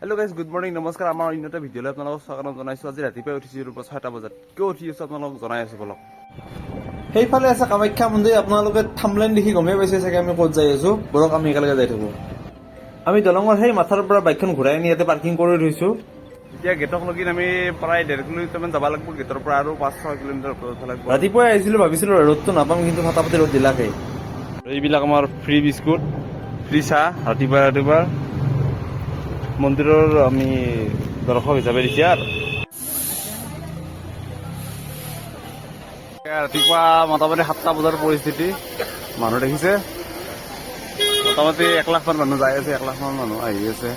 Hello' guys, good morning, নমস্কাৰ। আমাৰ অন্য এটা ভিডিঅ'লৈ আপোনালোকক স্বাগতম জনাইছোঁ। আজি ৰাতিপুৱাই উঠিছোঁ 6টা বজাত। কিয় উঠি আছোঁ আপোনালোকক জনাই আছোঁ বলক। সেইফালে আছে কামাখ্যা মন্দিৰ। আপোনালোকে থাম্বনেইল দেখি গমেই পাইছে চাগে আমি ক'ত যাই আছোঁ। বলক আমি একেলগে যাই থাকোঁ। আমি দলঙৰ সেই মাথাৰ পৰা বাইকখন ঘূৰাই আনি ইয়াতে পাৰ্কিং কৰি থৈছোঁ। এতিয়া গেটক লগি আমি প্ৰায় 1.5 কিলোমিটাৰমান যাব লাগিব। গেটৰ পৰা আৰু 5-6 কিলোমিটাৰ ওপৰত লাগিব। ৰাতিপুৱাই আহিছিলোঁ, ভাবিছিলোঁ ৰ'দটো নাপাম, কিন্তু ফাটাফাটি ৰ'দ দিলাকে। এইবিলাক আমাৰ ফ্ৰী বিস্কুট, ফ্ৰী চাহ ৰাতিপুৱা মন্দিৰৰ আমি দৰ্শক হিচাপে দিছে। আৰু ৰাতিপুৱা মোটামুটি 7টা বজাৰ পৰিস্থিতি। মানুহ দেখিছে মোটামুটি 1 লাখ মান মানুহ যাই আছে, 1 লাখ মান মানুহ আহি আছে।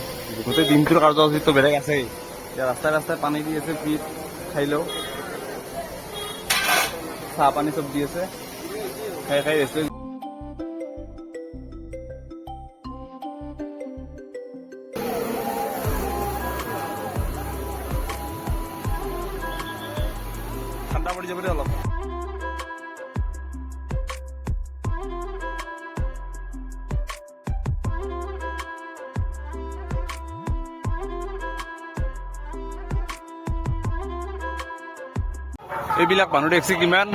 গোটেই দিনটোৰ কাৰ্যসূচীটো বেলেগ আছেই। এতিয়া ৰাস্তাই ৰাস্তাই পানী দি আছে, ফ্ৰীত খাই লওঁ। চাহ পানী চব দি আছে, খাই আছে। ঠাণ্ডা পৰি যাব দেই অলপ। এইবিলাক মানুহ দেখছি কিমান।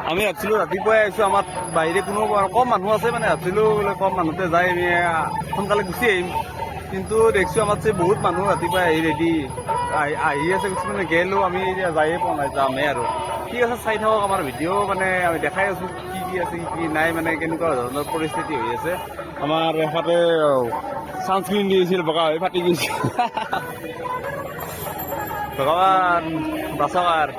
আমি ভাবছিলো ৰাতিপুৱাই আহিছো, আমাৰ বাহিৰে কোনো কম মানুহ আছে, মানে ভাবছিলো বোলে কম মানুহতে যাই আমি সোনকালে গুচি আহিম। কিন্তু দেখছো আমাৰ বহুত মানুহ ৰাতিপুৱাই আহি ৰেডি আহি আছে। কিছুমানে গেলো, আমি এতিয়া যায়ে পোৱা নাই, যামেই আৰু। ঠিক আছে, চাই থাকক আমাৰ ভিডিঅ'। মানে আমি দেখাই আছো কি আছে কি নাই, মানে কেনেকুৱা ধৰণৰ পৰিস্থিতি হৈ আছে। আমাৰ এফালে ছানস্ক্ৰীন দিছিল, বগা হৈ ফাটি গৈছে। ভগৱান বাচক।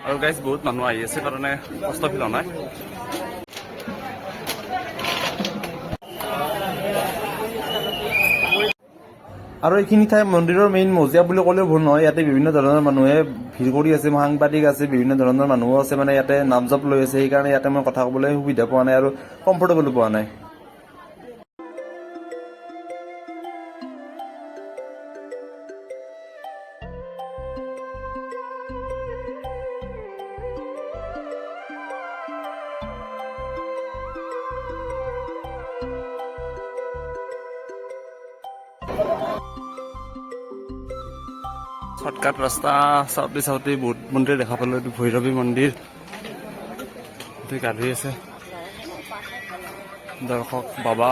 আৰু গাইজ বহুত মানুহ আহি আছে কাৰণে কষ্ট ফিল হোৱা নাই। আৰু এইখিনি ঠাই মন্দিৰৰ মেইন মজিয়া বুলি ক'লেও ভুল নহয়। ইয়াতে বিভিন্ন ধৰণৰ মানুহে ভিৰ কৰি আছে, সাংবাদিক আছে, বিভিন্ন ধৰণৰ মানুহো আছে। মানে ইয়াতে নাম জাপ লৈ আছে, সেইকাৰণে ইয়াতে মই কথা ক'বলৈ সুবিধা পোৱা নাই আৰু কমফৰ্টেবলো পোৱা নাই। শ্বৰ্টকাট ৰাস্তা চাওঁতে চাওঁতে বহুত মন্দিৰ দেখা পালো। এইটো ভৈৰৱী মন্দিৰ, গা ধুই আছে দৰ্শক বাবা।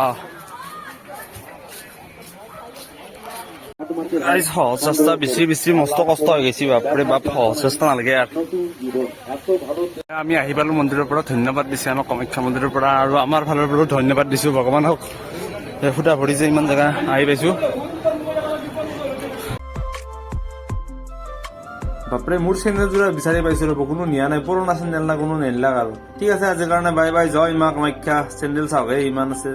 সহজ ৰাস্তা বেছি মস্ত কষ্ট হৈ গৈছে। বাপৰে বাপ, সহজ ৰাস্তা নালাগে। আৰু আমি আহি পালো মন্দিৰৰ পৰা। ধন্যবাদ দিছে আমাক কামাখ্যা মন্দিৰৰ পৰা, আৰু আমাৰ ফালৰ পৰাও ধন্যবাদ দিছো ভগৱানক। ফুটা ভৰিছে, ইমান জেগা আহি পাইছো। বাপৰে, মোৰ চেনেলযোৰা বিচাৰি পাইছোঁ ৰ'ব, কোনো নিয়া নাই। পুৰণা চেনেল না, কোনো নেলাক আৰু। ঠিক আছে, আজিৰ কাৰণে বাই বাই। জয় মা কামাখ্যা। চেনেল চাওকহে ইমান আছে।